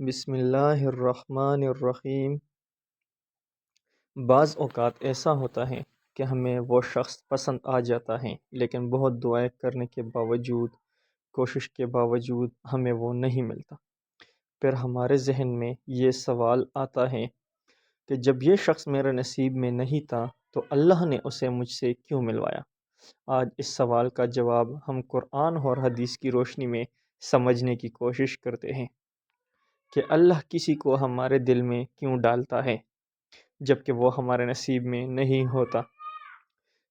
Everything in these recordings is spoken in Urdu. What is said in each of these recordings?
بسم اللہ الرحمن الرحیم۔ بعض اوقات ایسا ہوتا ہے کہ ہمیں وہ شخص پسند آ جاتا ہے، لیکن بہت دعائیں کرنے کے باوجود، کوشش کے باوجود ہمیں وہ نہیں ملتا۔ پھر ہمارے ذہن میں یہ سوال آتا ہے کہ جب یہ شخص میرے نصیب میں نہیں تھا تو اللہ نے اسے مجھ سے کیوں ملوایا؟ آج اس سوال کا جواب ہم قرآن اور حدیث کی روشنی میں سمجھنے کی کوشش کرتے ہیں کہ اللہ کسی کو ہمارے دل میں کیوں ڈالتا ہے جبکہ وہ ہمارے نصیب میں نہیں ہوتا۔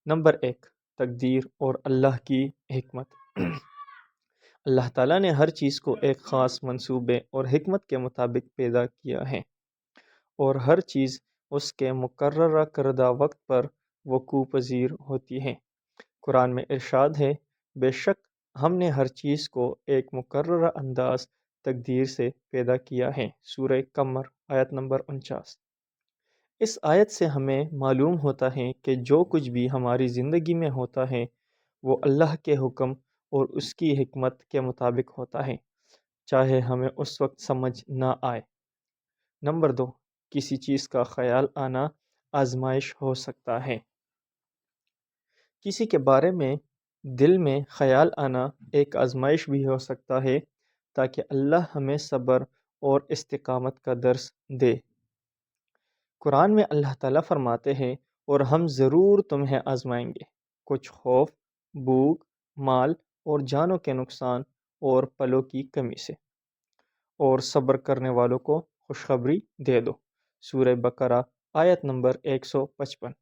نمبر 1، تقدیر اور اللہ کی حکمت۔ اللہ تعالیٰ نے ہر چیز کو ایک خاص منصوبے اور حکمت کے مطابق پیدا کیا ہے، اور ہر چیز اس کے مقررہ کردہ وقت پر وقوع پذیر ہوتی ہے۔ قرآن میں ارشاد ہے، بے شک ہم نے ہر چیز کو ایک مقررہ انداز تقدیر سے پیدا کیا ہے۔ سورہ قمر آیت نمبر 49۔ اس آیت سے ہمیں معلوم ہوتا ہے کہ جو کچھ بھی ہماری زندگی میں ہوتا ہے وہ اللہ کے حکم اور اس کی حکمت کے مطابق ہوتا ہے، چاہے ہمیں اس وقت سمجھ نہ آئے۔ نمبر 2، کسی چیز کا خیال آنا آزمائش ہو سکتا ہے۔ کسی کے بارے میں دل میں خیال آنا ایک آزمائش بھی ہو سکتا ہے تاکہ اللہ ہمیں صبر اور استقامت کا درس دے۔ قرآن میں اللہ تعالیٰ فرماتے ہیں، اور ہم ضرور تمہیں آزمائیں گے، کچھ خوف، بھوک، مال اور جانوں کے نقصان اور پلوں کی کمی سے، اور صبر کرنے والوں کو خوشخبری دے دو۔ سورہ بقرہ آیت نمبر 155۔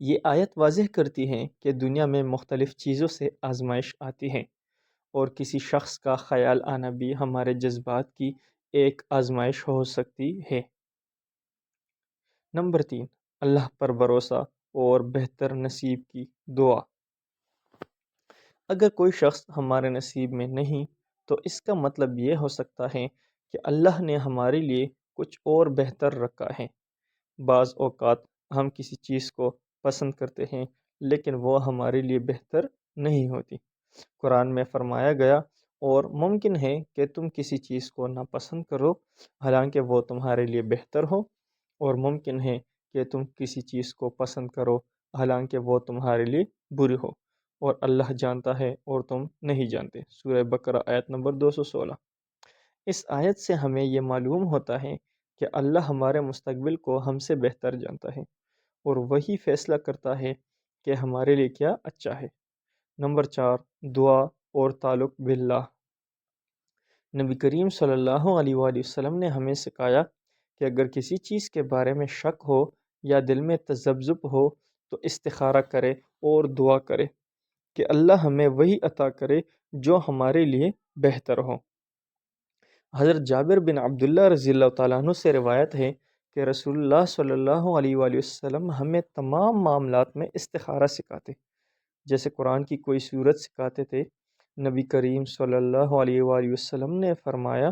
یہ آیت واضح کرتی ہے کہ دنیا میں مختلف چیزوں سے آزمائش آتی ہے، اور کسی شخص کا خیال آنا بھی ہمارے جذبات کی ایک آزمائش ہو سکتی ہے۔ نمبر 3، اللہ پر بھروسہ اور بہتر نصیب کی دعا۔ اگر کوئی شخص ہمارے نصیب میں نہیں تو اس کا مطلب یہ ہو سکتا ہے کہ اللہ نے ہمارے لیے کچھ اور بہتر رکھا ہے۔ بعض اوقات ہم کسی چیز کو پسند کرتے ہیں لیکن وہ ہمارے لیے بہتر نہیں ہوتی۔ قرآن میں فرمایا گیا، اور ممکن ہے کہ تم کسی چیز کو ناپسند کرو حالانکہ وہ تمہارے لیے بہتر ہو، اور ممکن ہے کہ تم کسی چیز کو پسند کرو حالانکہ وہ تمہارے لیے بری ہو، اور اللہ جانتا ہے اور تم نہیں جانتے۔ سورہ بقرہ آیت نمبر 216۔ اس آیت سے ہمیں یہ معلوم ہوتا ہے کہ اللہ ہمارے مستقبل کو ہم سے بہتر جانتا ہے، اور وہی فیصلہ کرتا ہے کہ ہمارے لیے کیا اچھا ہے۔ نمبر 4، دعا اور تعلق باللہ۔ نبی کریم صلی اللہ علیہ وآلہ وسلم نے ہمیں سکھایا کہ اگر کسی چیز کے بارے میں شک ہو یا دل میں تذبذب ہو تو استخارہ کرے اور دعا کرے کہ اللہ ہمیں وہی عطا کرے جو ہمارے لیے بہتر ہو۔ حضرت جابر بن عبداللہ رضی اللہ تعالیٰ عنہ سے روایت ہے کہ رسول اللہ صلی اللہ علیہ وآلہ وسلم ہمیں تمام معاملات میں استخارہ سکھاتے، جیسے قرآن کی کوئی سورت سکھاتے تھے۔ نبی کریم صلی اللہ علیہ وآلہ وسلم نے فرمایا،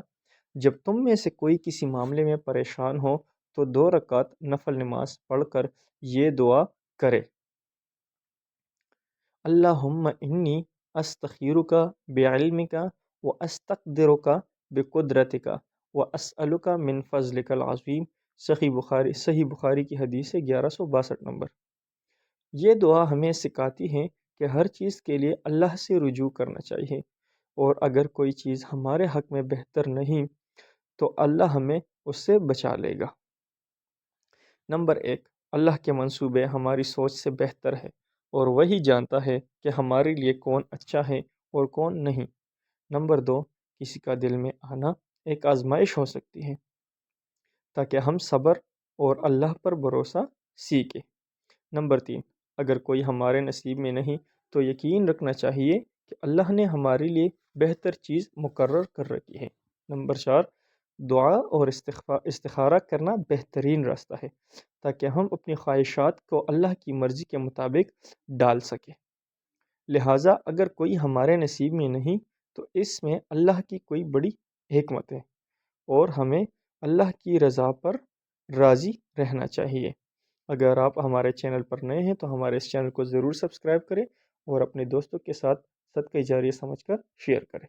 جب تم میں سے کوئی کسی معاملے میں پریشان ہو تو 2 رکعت نفل نماز پڑھ کر یہ دعا کرے، اللہم انی استخیرک بعلمک واستقدرک بقدرتک واسألک من فضلک العظیم۔ صحیح بخاری کی حدیث ہے 1162 نمبر۔ یہ دعا ہمیں سکھاتی ہے کہ ہر چیز کے لیے اللہ سے رجوع کرنا چاہیے، اور اگر کوئی چیز ہمارے حق میں بہتر نہیں تو اللہ ہمیں اس سے بچا لے گا۔ نمبر 1، اللہ کے منصوبے ہماری سوچ سے بہتر ہے، اور وہی جانتا ہے کہ ہمارے لیے کون اچھا ہے اور کون نہیں۔ نمبر 2، کسی کا دل میں آنا ایک آزمائش ہو سکتی ہے تاکہ ہم صبر اور اللہ پر بھروسہ سیکھیں۔ نمبر 3، اگر کوئی ہمارے نصیب میں نہیں تو یقین رکھنا چاہیے کہ اللہ نے ہمارے لیے بہتر چیز مقرر کر رکھی ہے۔ نمبر 4، دعا اور استخارہ کرنا بہترین راستہ ہے تاکہ ہم اپنی خواہشات کو اللہ کی مرضی کے مطابق ڈال سکیں۔ لہٰذا اگر کوئی ہمارے نصیب میں نہیں تو اس میں اللہ کی کوئی بڑی حکمت ہے، اور ہمیں اللہ کی رضا پر راضی رہنا چاہیے۔ اگر آپ ہمارے چینل پر نئے ہیں تو ہمارے اس چینل کو ضرور سبسکرائب کریں، اور اپنے دوستوں کے ساتھ صدقہ جاریہ سمجھ کر شیئر کریں۔